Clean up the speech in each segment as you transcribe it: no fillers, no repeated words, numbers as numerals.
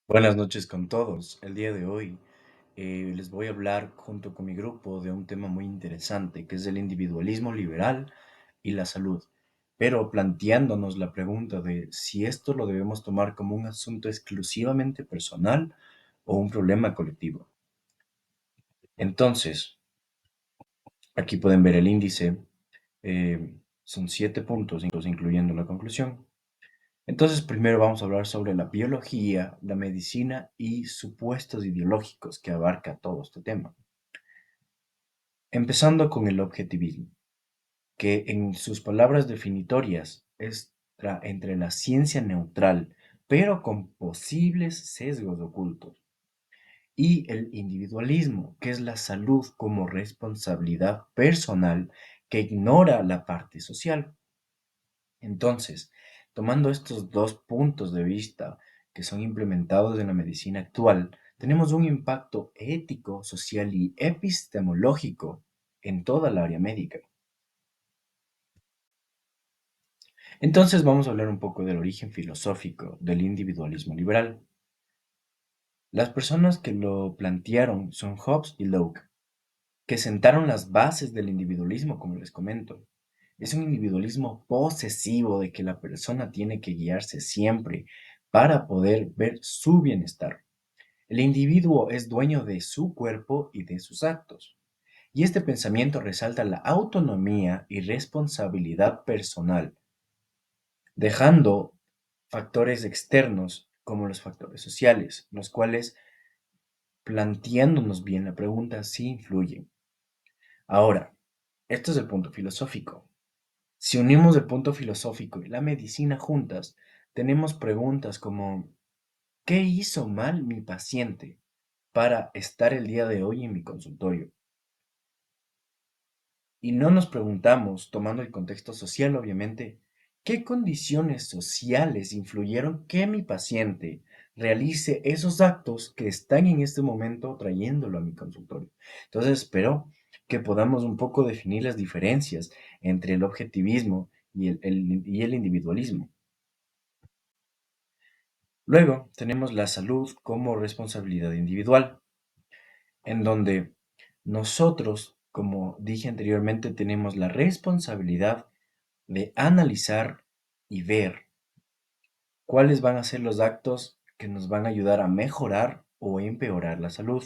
Buenas noches con todos. El día de hoy les voy a hablar junto con mi grupo de un tema muy interesante, que es el individualismo liberal y la salud, pero planteándonos la pregunta de si esto lo debemos tomar como un asunto exclusivamente personal o un problema colectivo. Entonces, aquí pueden ver el índice. Son 7 puntos, incluyendo la conclusión. Entonces, primero vamos a hablar sobre la biología, la medicina y supuestos ideológicos que abarca todo este tema. Empezando con el objetivismo, que en sus palabras definitorias es entre la ciencia neutral, pero con posibles sesgos ocultos, y el individualismo, que es la salud como responsabilidad personal que ignora la parte social. Entonces, tomando estos dos puntos de vista que son implementados en la medicina actual, tenemos un impacto ético, social y epistemológico en toda la área médica. Entonces vamos a hablar un poco del origen filosófico del individualismo liberal. Las personas que lo plantearon son Hobbes y Locke, que sentaron las bases del individualismo, como les comento. Es un individualismo posesivo de que la persona tiene que guiarse siempre para poder ver su bienestar. El individuo es dueño de su cuerpo y de sus actos. Y este pensamiento resalta la autonomía y responsabilidad personal, dejando factores externos como los factores sociales, los cuales, planteándonos bien la pregunta, sí influyen. Ahora, esto es el punto filosófico. Si unimos el punto filosófico y la medicina juntas, tenemos preguntas como, ¿qué hizo mal mi paciente para estar el día de hoy en mi consultorio? Y no nos preguntamos, tomando el contexto social, obviamente, ¿qué condiciones sociales influyeron que mi paciente realice esos actos que están en este momento trayéndolo a mi consultorio? Entonces, espero que podamos un poco definir las diferencias entre el objetivismo y el individualismo. Luego, tenemos la salud como responsabilidad individual, en donde nosotros, como dije anteriormente, tenemos la responsabilidad de analizar y ver cuáles van a ser los actos que nos van a ayudar a mejorar o empeorar la salud.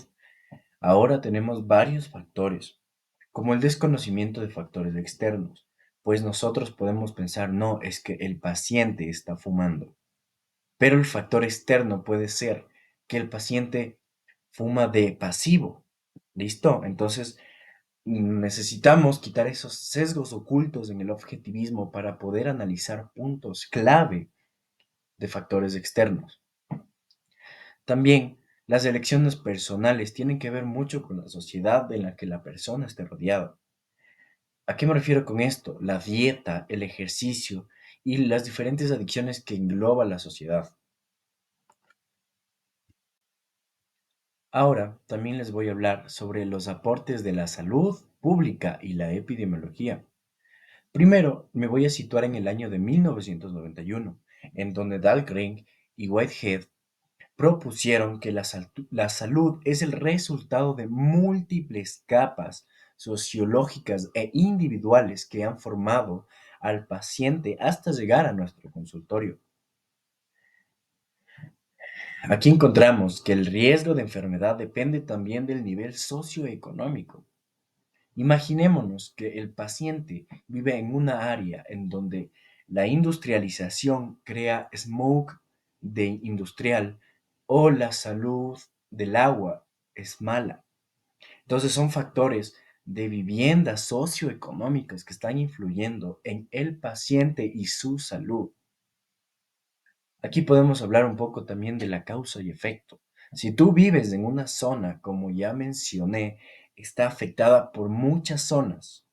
Ahora tenemos varios factores, como el desconocimiento de factores externos, pues nosotros podemos pensar, no, es que el paciente está fumando, pero el factor externo puede ser que el paciente fuma de pasivo. ¿Listo? Entonces, necesitamos quitar esos sesgos ocultos en el objetivismo para poder analizar puntos clave de factores externos. También, las elecciones personales tienen que ver mucho con la sociedad en la que la persona esté rodeada. ¿A qué me refiero con esto? La dieta, el ejercicio y las diferentes adicciones que engloba la sociedad. Ahora, también les voy a hablar sobre los aportes de la salud pública y la epidemiología. Primero, me voy a situar en el año de 1991, en donde Dahlgren y Whitehead propusieron que la salud es el resultado de múltiples capas sociológicas e individuales que han formado al paciente hasta llegar a nuestro consultorio. Aquí encontramos que el riesgo de enfermedad depende también del nivel socioeconómico. Imaginémonos que el paciente vive en una área en donde la industrialización crea smog de industrial o la salud del agua es mala. Entonces son factores de viviendas socioeconómicas que están influyendo en el paciente y su salud. Aquí podemos hablar un poco también de la causa y efecto. Si tú vives en una zona, como ya mencioné, está afectada por muchas zonas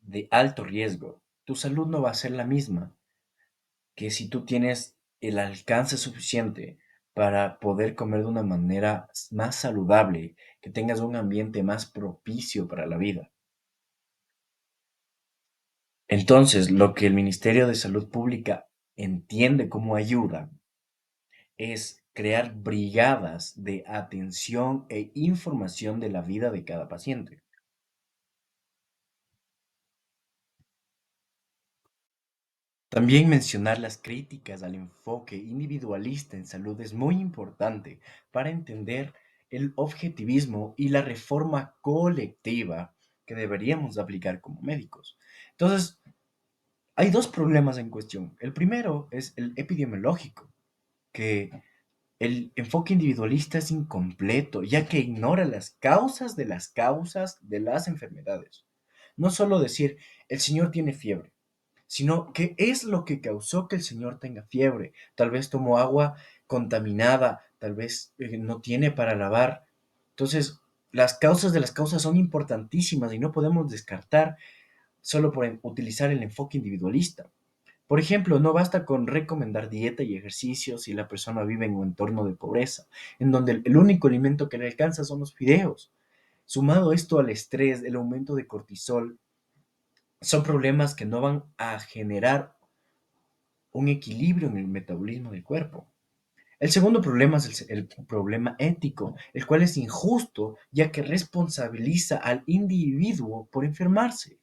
de alto riesgo, tu salud no va a ser la misma que si tú tienes el alcance suficiente para poder comer de una manera más saludable, que tengas un ambiente más propicio para la vida. Entonces, lo que el Ministerio de Salud Pública entiende como ayuda es crear brigadas de atención e información de la vida de cada paciente. También mencionar las críticas al enfoque individualista en salud es muy importante para entender el objetivismo y la reforma colectiva que deberíamos aplicar como médicos. Entonces, hay dos problemas en cuestión. El primero es el epidemiológico, que el enfoque individualista es incompleto, ya que ignora las causas de las enfermedades. No solo decir, el señor tiene fiebre, sino qué es lo que causó que el señor tenga fiebre. Tal vez tomó agua contaminada, tal vez no tiene para lavar. Entonces, las causas de las causas son importantísimas y no podemos descartar solo por utilizar el enfoque individualista. Por ejemplo, no basta con recomendar dieta y ejercicio si la persona vive en un entorno de pobreza, en donde el único alimento que le alcanza son los fideos. Sumado esto al estrés, el aumento de cortisol, son problemas que no van a generar un equilibrio en el metabolismo del cuerpo. El segundo problema es el problema ético, el cual es injusto ya que responsabiliza al individuo por enfermarse.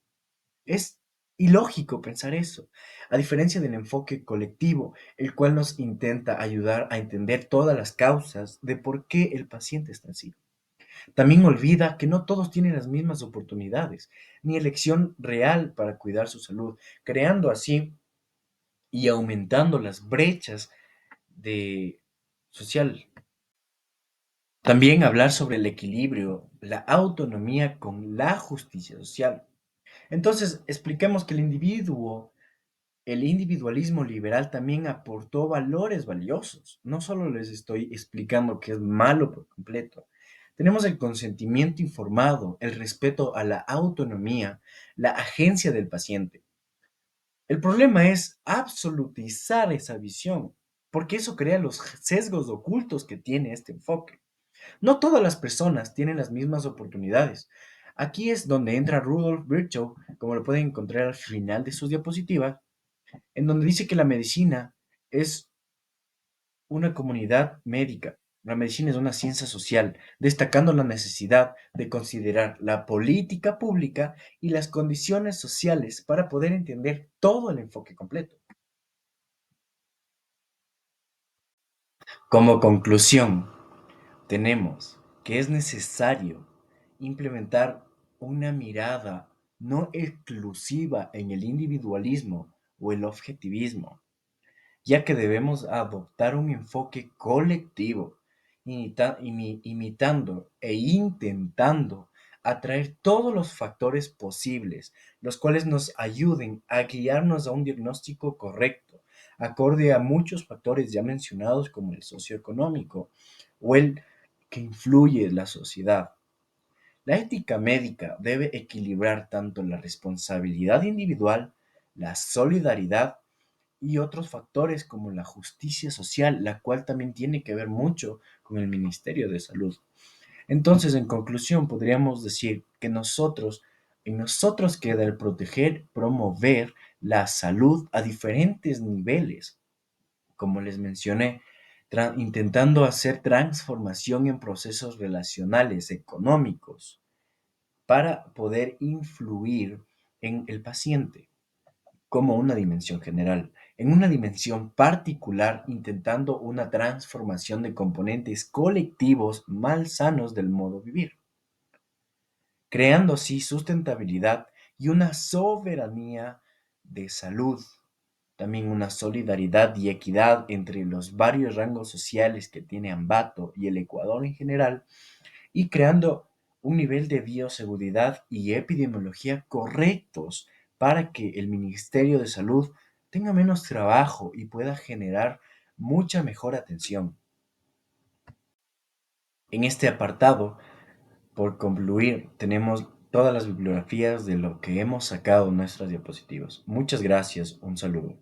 Es ilógico pensar eso, a diferencia del enfoque colectivo, el cual nos intenta ayudar a entender todas las causas de por qué el paciente está así. También olvida que no todos tienen las mismas oportunidades, ni elección real para cuidar su salud, creando así y aumentando las brechas de social. También hablar sobre el equilibrio, la autonomía con la justicia social. Entonces, expliquemos que el individualismo liberal también aportó valores valiosos. No solo les estoy explicando que es malo por completo. Tenemos el consentimiento informado, el respeto a la autonomía, la agencia del paciente. El problema es absolutizar esa visión, porque eso crea los sesgos ocultos que tiene este enfoque. No todas las personas tienen las mismas oportunidades. Aquí es donde entra Rudolf Virchow, como lo pueden encontrar al final de sus diapositivas, en donde dice que la medicina es una comunidad médica. La medicina es una ciencia social, destacando la necesidad de considerar la política pública y las condiciones sociales para poder entender todo el enfoque completo. Como conclusión, tenemos que es necesario implementar una mirada no exclusiva en el individualismo o el objetivismo, ya que debemos adoptar un enfoque colectivo, imitando e intentando atraer todos los factores posibles, los cuales nos ayuden a guiarnos a un diagnóstico correcto, acorde a muchos factores ya mencionados como el socioeconómico o el que influye en la sociedad. La ética médica debe equilibrar tanto la responsabilidad individual, la solidaridad y otros factores como la justicia social, la cual también tiene que ver mucho con el Ministerio de Salud. Entonces, en conclusión, podríamos decir que en nosotros queda el proteger, promover la salud a diferentes niveles, como les mencioné, intentando hacer transformación en procesos relacionales, económicos, para poder influir en el paciente como una dimensión general, en una dimensión particular intentando una transformación de componentes colectivos malsanos del modo vivir, creando así sustentabilidad y una soberanía de salud, también una solidaridad y equidad entre los varios rangos sociales que tiene Ambato y el Ecuador en general, y creando un nivel de bioseguridad y epidemiología correctos para que el Ministerio de Salud tenga menos trabajo y pueda generar mucha mejor atención. En este apartado, por concluir, tenemos todas las bibliografías de lo que hemos sacado en nuestras diapositivas. Muchas gracias, un saludo.